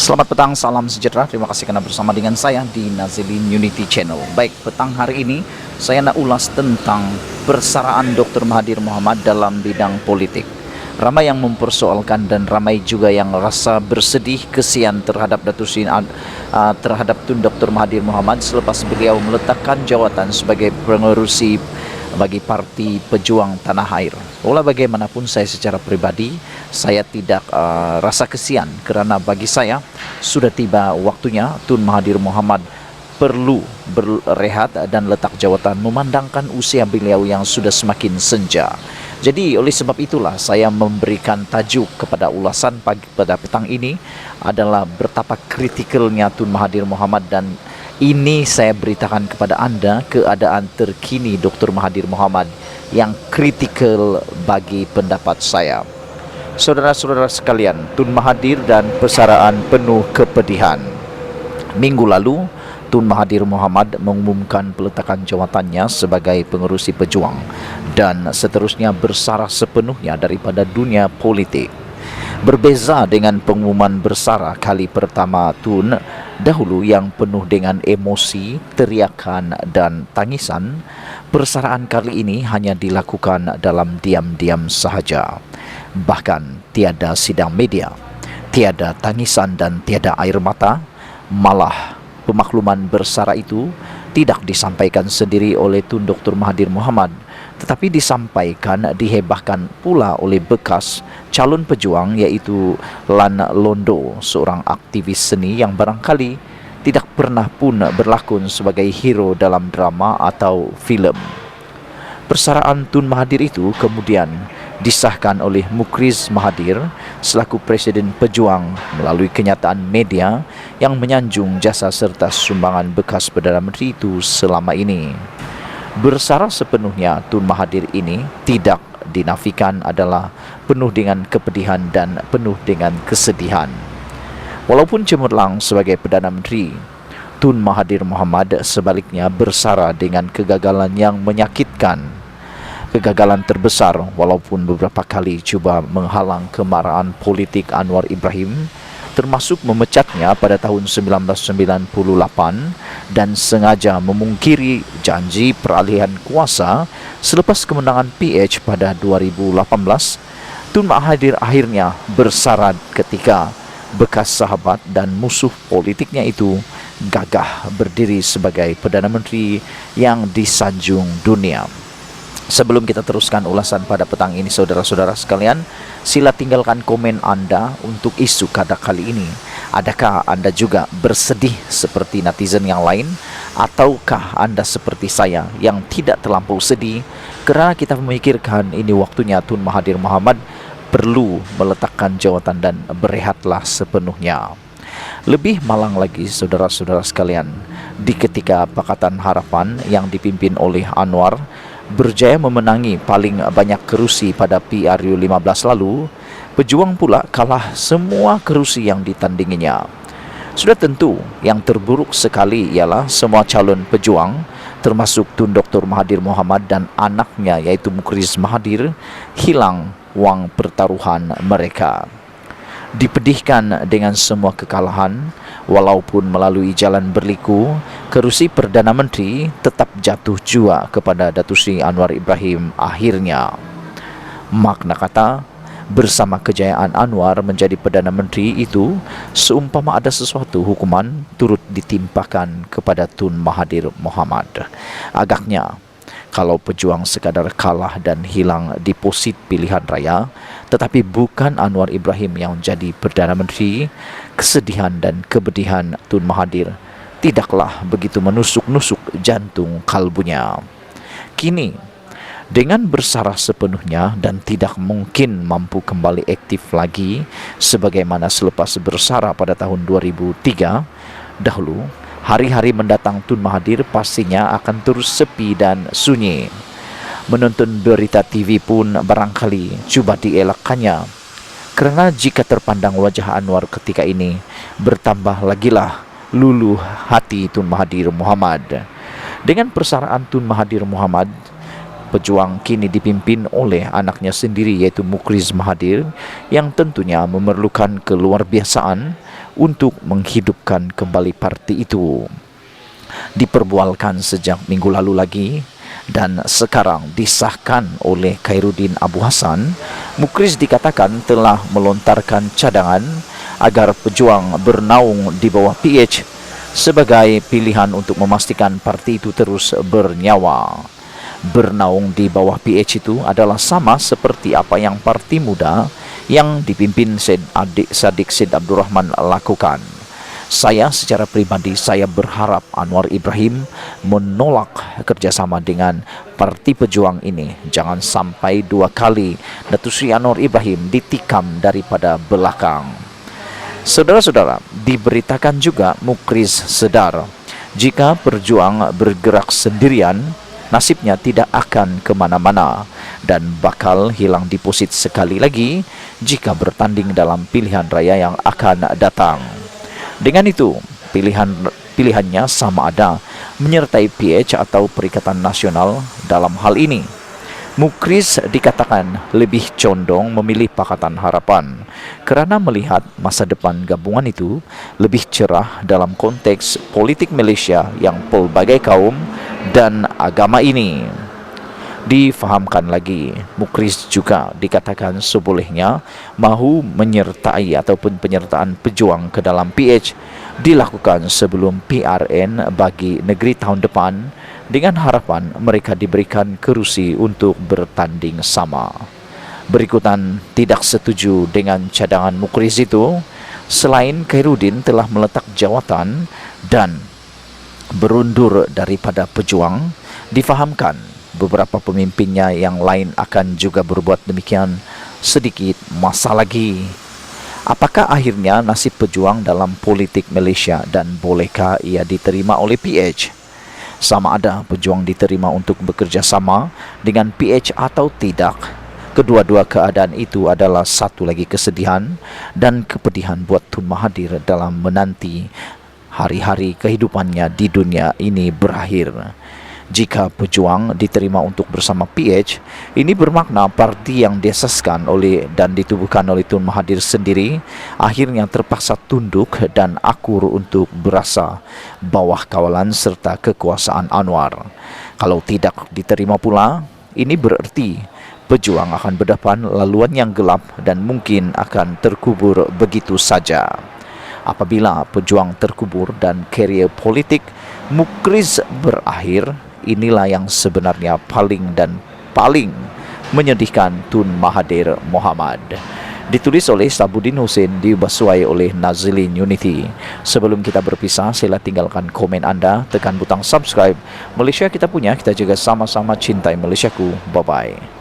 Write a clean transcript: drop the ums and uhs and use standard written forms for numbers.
Selamat petang, salam sejahtera. Terima kasih karena bersama dengan saya di Nazilin Unity Channel. Baik, petang hari ini saya nak ulas tentang persaraan Dr. Mahathir Mohamad dalam bidang politik. Ramai yang mempersoalkan dan ramai juga yang rasa bersedih kesian terhadap terhadap Tun Dr. Mahathir Mohamad selepas beliau meletakkan jawatan sebagai pengerusi bagi Parti Pejuang Tanah Air. Walau bagaimanapun saya secara pribadi saya tidak rasa kesian kerana bagi saya sudah tiba waktunya Tun Mahathir Mohamad perlu berehat dan letak jawatan memandangkan usia beliau yang sudah semakin senja. Jadi oleh sebab itulah saya memberikan tajuk kepada ulasan pada petang ini adalah betapa kritikalnya Tun Mahathir Mohamad, dan ini saya beritakan kepada anda keadaan terkini Dr. Mahathir Mohamad yang kritikal bagi pendapat saya. Saudara-saudara sekalian, Tun Mahathir dan persaraan penuh kepedihan. Minggu lalu, Tun Mahathir Mohamad mengumumkan peletakan jawatannya sebagai pengerusi pejuang dan seterusnya bersarah sepenuhnya daripada dunia politik. Berbeza dengan pengumuman bersarah kali pertama Tun dahulu yang penuh dengan emosi, teriakan dan tangisan, persaraan kali ini hanya dilakukan dalam diam-diam sahaja. Bahkan tiada sidang media, tiada tangisan dan tiada air mata. Malah pemakluman bersarah itu tidak disampaikan sendiri oleh Tun Dr. Mahathir Mohamad, tetapi disampaikan dihebahkan pula oleh bekas calon pejuang yaitu Lan Londo, seorang aktivis seni yang barangkali tidak pernah pun berlakon sebagai hero dalam drama atau filem. Persaraan Tun Mahathir itu kemudian disahkan oleh Mukriz Mahathir selaku Presiden Pejuang melalui kenyataan media yang menyanjung jasa serta sumbangan bekas Perdana Menteri itu selama ini. Bersarah sepenuhnya Tun Mahathir ini tidak dinafikan adalah penuh dengan kepedihan dan penuh dengan kesedihan. Walaupun cemerlang sebagai Perdana Menteri, Tun Mahathir Mohamad sebaliknya bersarah dengan kegagalan yang menyakitkan. Kegagalan terbesar walaupun beberapa kali cuba menghalang kemarahan politik Anwar Ibrahim, termasuk memecatnya pada tahun 1998 dan sengaja memungkiri janji peralihan kuasa selepas kemenangan PH pada 2018. Tun Mahathir akhirnya bersarah ketika bekas sahabat dan musuh politiknya itu gagah berdiri sebagai Perdana Menteri yang disanjung dunia. Sebelum kita teruskan ulasan pada petang ini, saudara-saudara sekalian, sila tinggalkan komen anda untuk isu kada kali ini. Adakah anda juga bersedih seperti netizen yang lain? Ataukah anda seperti saya yang tidak terlampau sedih kerana kita memikirkan ini waktunya Tun Mahathir Mohamad perlu meletakkan jawatan dan berehatlah sepenuhnya. Lebih malang lagi, saudara-saudara sekalian, di ketika Pakatan Harapan yang dipimpin oleh Anwar berjaya memenangi paling banyak kerusi pada PRU 15 lalu, Pejuang pula kalah semua kerusi yang ditandinginya. Sudah tentu yang terburuk sekali ialah semua calon pejuang termasuk Tun Dr. Mahathir Mohamad dan anaknya yaitu Mukriz Mahathir hilang wang pertaruhan mereka. Dipedihkan dengan semua kekalahan, walaupun melalui jalan berliku, kerusi Perdana Menteri tetap jatuh jua kepada Datuk Seri Anwar Ibrahim akhirnya. Makna kata, bersama kejayaan Anwar menjadi Perdana Menteri itu, seumpama ada sesuatu hukuman turut ditimpakan kepada Tun Mahathir Mohamad. Agaknya, kalau pejuang sekadar kalah dan hilang deposit pilihan raya, tetapi bukan Anwar Ibrahim yang jadi Perdana Menteri, kesedihan dan kepedihan Tun Mahathir tidaklah begitu menusuk-nusuk jantung kalbunya. Kini, dengan bersarah sepenuhnya dan tidak mungkin mampu kembali aktif lagi sebagaimana selepas bersarah pada tahun 2003 dahulu, hari-hari mendatang Tun Mahathir pastinya akan terus sepi dan sunyi. Menonton berita TV pun barangkali cuba dielakkannya, kerana jika terpandang wajah Anwar ketika ini, bertambah lagilah luluh hati Tun Mahathir Mohamad. Dengan persaraan Tun Mahathir Mohamad, pejuang kini dipimpin oleh anaknya sendiri yaitu Mukriz Mahathir yang tentunya memerlukan keluarbiasaan untuk menghidupkan kembali parti itu. Diperbualkan sejak minggu lalu lagi dan sekarang disahkan oleh Khairuddin Abu Hassan, Mukriz dikatakan telah melontarkan cadangan agar pejuang bernaung di bawah PH sebagai pilihan untuk memastikan parti itu terus bernyawa. Bernaung di bawah PH itu adalah sama seperti apa yang Parti Muda yang dipimpin Sadiq Syed Abdurrahman lakukan. Saya secara pribadi saya berharap Anwar Ibrahim menolak kerjasama dengan Parti Pejuang ini. Jangan sampai 2 kali Datuk Seri Anwar Ibrahim ditikam daripada belakang. Saudara-saudara, diberitakan juga Mukriz sedar jika Perjuang bergerak sendirian, nasibnya tidak akan kemana-mana dan bakal hilang deposit sekali lagi jika bertanding dalam pilihan raya yang akan datang. Dengan itu, pilihannya sama ada menyertai PH atau Perikatan Nasional dalam hal ini. Mukriz dikatakan lebih condong memilih Pakatan Harapan kerana melihat masa depan gabungan itu lebih cerah dalam konteks politik Malaysia yang pelbagai kaum dan agama ini. Difahamkan lagi, Mukriz juga dikatakan sebolehnya mahu menyertai ataupun penyertaan pejuang ke dalam PH dilakukan sebelum PRN bagi negeri tahun depan dengan harapan mereka diberikan kerusi untuk bertanding sama. Berikutan tidak setuju dengan cadangan Mukriz itu, selain Khairuddin telah meletak jawatan dan berundur daripada pejuang, difahamkan beberapa pemimpinnya yang lain akan juga berbuat demikian sedikit masa lagi. Apakah akhirnya nasib pejuang dalam politik Malaysia dan bolehkah ia diterima oleh PH? Sama ada pejuang diterima untuk bekerja sama dengan PH atau tidak. Kedua-dua keadaan itu adalah satu lagi kesedihan dan kepedihan buat Tun Mahathir dalam menanti hari-hari kehidupannya di dunia ini berakhir. Jika pejuang diterima untuk bersama PH, ini bermakna parti yang diasaskan oleh dan ditubuhkan oleh Tun Mahathir sendiri akhirnya terpaksa tunduk dan akur untuk berasa bawah kawalan serta kekuasaan Anwar. Kalau tidak diterima pula, ini bererti pejuang akan berdepan laluan yang gelap dan mungkin akan terkubur begitu saja. Apabila pejuang terkubur dan karier politik Mukriz berakhir, inilah yang sebenarnya paling menyedihkan Tun Mahathir Mohamad. Ditulis oleh Sabudin Hussein, dibasuai oleh Nazilin Unity. Sebelum kita berpisah, sila tinggalkan komen anda, tekan butang subscribe. Malaysia kita punya, kita juga sama-sama cintai Malaysiaku. Bye-bye.